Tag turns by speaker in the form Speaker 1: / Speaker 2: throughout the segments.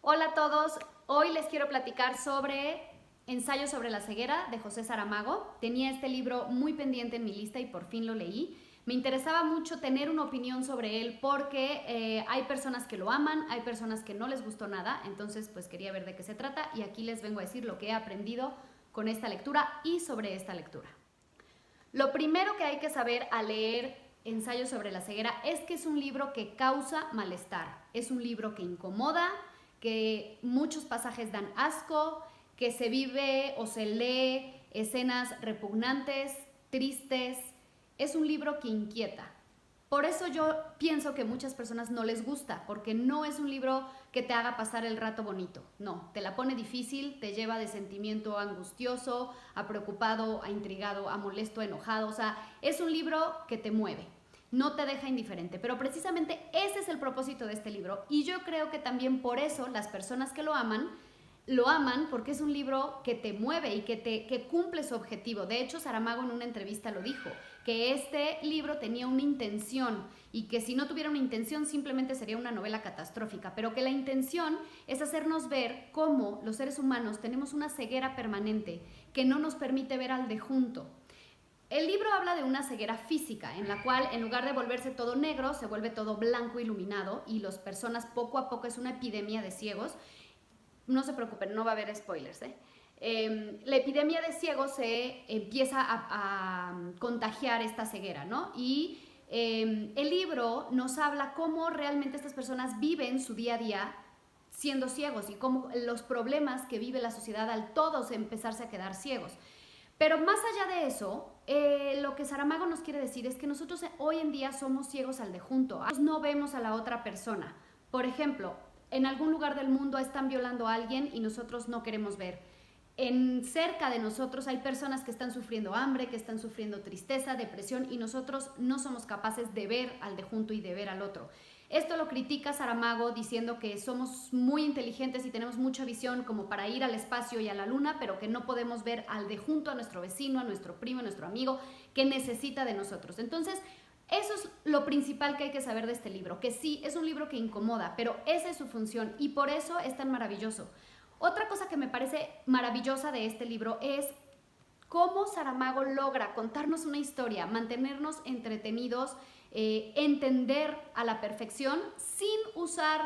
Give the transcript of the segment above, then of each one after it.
Speaker 1: Hola a todos, hoy les quiero platicar sobre Ensayo sobre la ceguera de José Saramago. Tenía este libro muy pendiente en mi lista y por fin lo leí. Me interesaba mucho tener una opinión sobre él porque hay personas que lo aman, hay personas que no les gustó nada, entonces pues quería ver de qué se trata y aquí les vengo a decir lo que he aprendido con esta lectura y sobre esta lectura. Lo primero que hay que saber al leer Ensayo sobre la ceguera es que es un libro que causa malestar, es un libro que incomoda, que muchos pasajes dan asco, que se vive o se lee escenas repugnantes, tristes. Es un libro que inquieta. Por eso yo pienso que a muchas personas no les gusta, porque no es un libro que te haga pasar el rato bonito. No, te la pone difícil, te lleva de sentimiento angustioso, a preocupado, a intrigado, a molesto, a enojado. O sea, es un libro que te mueve, no te deja indiferente. Pero precisamente ese es el propósito de este libro. Y yo creo que también por eso las personas que lo aman porque es un libro que te mueve y que cumple su objetivo. De hecho, Saramago en una entrevista lo dijo, que este libro tenía una intención y que si no tuviera una intención simplemente sería una novela catastrófica, pero que la intención es hacernos ver cómo los seres humanos tenemos una ceguera permanente que no nos permite ver al de junto. El libro habla de una ceguera física, en la cual en lugar de volverse todo negro, se vuelve todo blanco iluminado y las personas poco a poco es una epidemia de ciegos. No se preocupen, no va a haber spoilers. La epidemia de ciegos se empieza a contagiar esta ceguera, ¿no? Y el libro nos habla cómo realmente estas personas viven su día a día siendo ciegos y cómo los problemas que vive la sociedad al todos empezarse a quedar ciegos. Pero más allá de eso, lo que Saramago nos quiere decir es que nosotros hoy en día somos ciegos al de junto. No vemos a la otra persona. Por ejemplo, en algún lugar del mundo están violando a alguien y nosotros no queremos ver. Cerca de nosotros hay personas que están sufriendo hambre, que están sufriendo tristeza, depresión y nosotros no somos capaces de ver al de junto y de ver al otro. Esto lo critica Saramago diciendo que somos muy inteligentes y tenemos mucha visión como para ir al espacio y a la luna, pero que no podemos ver al de junto, a nuestro vecino, a nuestro primo, a nuestro amigo, que necesita de nosotros. Entonces, eso es lo principal que hay que saber de este libro, que sí, es un libro que incomoda, pero esa es su función y por eso es tan maravilloso. Otra cosa que me parece maravillosa de este libro es cómo Saramago logra contarnos una historia, mantenernos entretenidos, entender a la perfección sin usar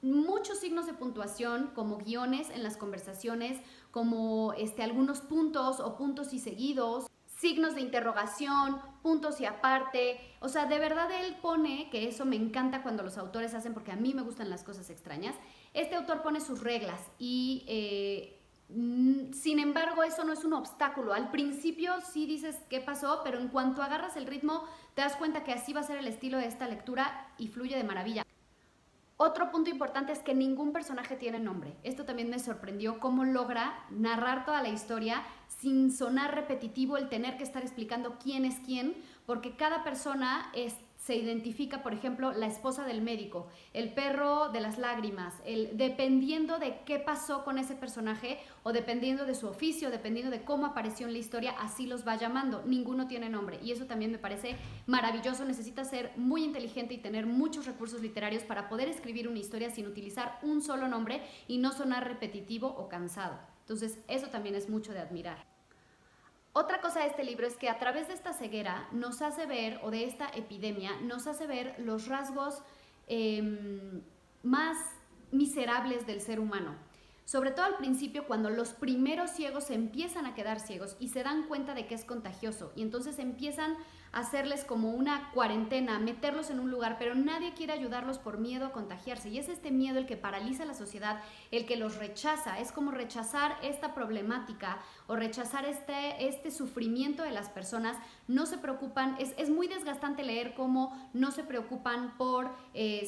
Speaker 1: muchos signos de puntuación como guiones en las conversaciones, como algunos puntos o puntos y seguidos, signos de interrogación, puntos y aparte. O sea, de verdad él pone, que eso me encanta cuando los autores hacen, porque a mí me gustan las cosas extrañas, este autor pone sus reglas y sin embargo eso no es un obstáculo. Al principio sí dices qué pasó, pero en cuanto agarras el ritmo te das cuenta que así va a ser el estilo de esta lectura y fluye de maravilla. Otro punto importante es que ningún personaje tiene nombre. Esto también me sorprendió, cómo logra narrar toda la historia sin sonar repetitivo el tener que estar explicando quién es quién, porque cada persona se identifica. Por ejemplo, la esposa del médico, el perro de las lágrimas, dependiendo de qué pasó con ese personaje o dependiendo de su oficio, dependiendo de cómo apareció en la historia, así los va llamando. Ninguno tiene nombre y eso también me parece maravilloso. Necesitas ser muy inteligente y tener muchos recursos literarios para poder escribir una historia sin utilizar un solo nombre y no sonar repetitivo o cansado. Entonces, eso también es mucho de admirar. Otra cosa de este libro es que a través de esta ceguera nos hace ver, o de esta epidemia, nos hace ver los rasgos más miserables del ser humano. Sobre todo al principio, cuando los primeros ciegos se empiezan a quedar ciegos y se dan cuenta de que es contagioso y entonces empiezan a hacerles como una cuarentena, meterlos en un lugar, pero nadie quiere ayudarlos por miedo a contagiarse y es este miedo el que paraliza a la sociedad, el que los rechaza. Es como rechazar esta problemática o rechazar este sufrimiento de las personas. No se preocupan, es muy desgastante leer cómo no se preocupan por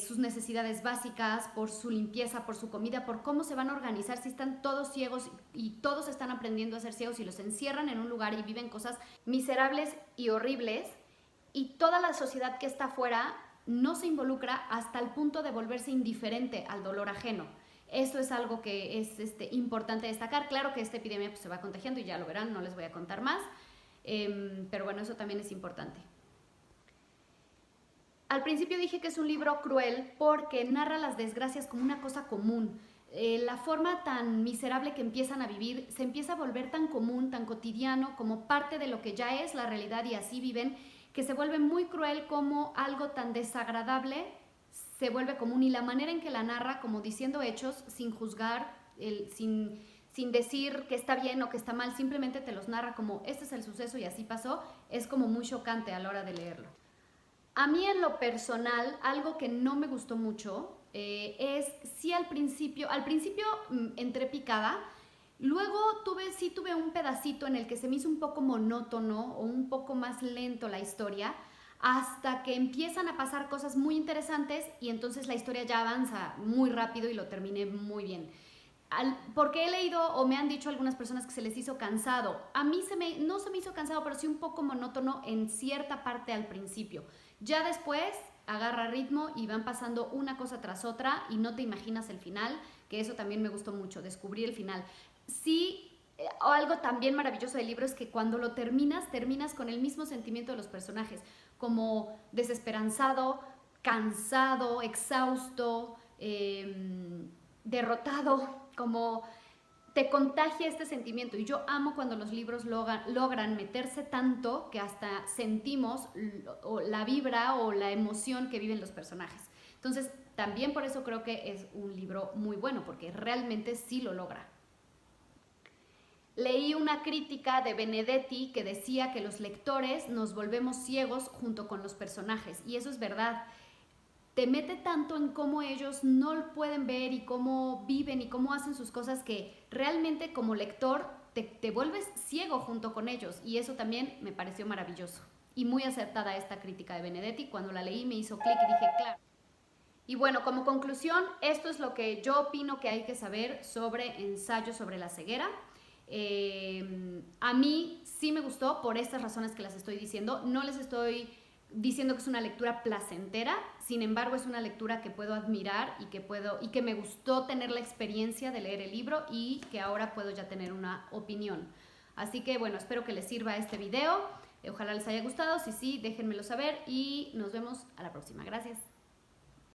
Speaker 1: sus necesidades básicas, por su limpieza, por su comida, por cómo se van a organizar si están todos ciegos y todos están aprendiendo a ser ciegos y los encierran en un lugar y viven cosas miserables y horribles, y toda la sociedad que está afuera no se involucra hasta el punto de volverse indiferente al dolor ajeno. Esto es algo que es importante destacar. Claro que esta epidemia pues, se va contagiando y ya lo verán, no les voy a contar más, pero bueno, eso también es importante. Al principio dije que es un libro cruel porque narra las desgracias como una cosa común. la forma tan miserable que empiezan a vivir se empieza a volver tan común, tan cotidiano, como parte de lo que ya es la realidad y así viven, que se vuelve muy cruel como algo tan desagradable se vuelve común y la manera en que la narra, como diciendo hechos sin juzgar, sin decir que está bien o que está mal, simplemente te los narra como este es el suceso y así pasó, es como muy chocante a la hora de leerlo. A mí en lo personal, algo que no me gustó mucho es sí al principio entré picada, luego sí tuve un pedacito en el que se me hizo un poco monótono o un poco más lento la historia, hasta que empiezan a pasar cosas muy interesantes y entonces la historia ya avanza muy rápido y lo terminé muy bien. Porque he leído o me han dicho algunas personas que se les hizo cansado. A mí no se me hizo cansado, pero sí un poco monótono en cierta parte al principio. Ya después agarra ritmo y van pasando una cosa tras otra y no te imaginas el final, que eso también me gustó mucho, descubrir el final. Sí, algo también maravilloso del libro es que cuando lo terminas con el mismo sentimiento de los personajes, como desesperanzado, cansado, exhausto, derrotado, como te contagia este sentimiento. Y yo amo cuando los libros logran meterse tanto que hasta sentimos la vibra o la emoción que viven los personajes. Entonces, también por eso creo que es un libro muy bueno, porque realmente sí lo logra. Leí una crítica de Benedetti que decía que los lectores nos volvemos ciegos junto con los personajes, y eso es verdad. Te mete tanto en cómo ellos no lo pueden ver y cómo viven y cómo hacen sus cosas que realmente como lector te vuelves ciego junto con ellos, y eso también me pareció maravilloso. Y muy acertada esta crítica de Benedetti, cuando la leí me hizo clic y dije, claro. Y bueno, como conclusión, esto es lo que yo opino que hay que saber sobre Ensayo sobre la ceguera. A mí sí me gustó por estas razones que las estoy diciendo. No les estoy diciendo que es una lectura placentera, sin embargo es una lectura que puedo admirar y que me gustó tener la experiencia de leer el libro y que ahora puedo ya tener una opinión. Así que bueno, espero que les sirva este video. Ojalá les haya gustado. Si sí, déjenmelo saber y nos vemos a la próxima. Gracias.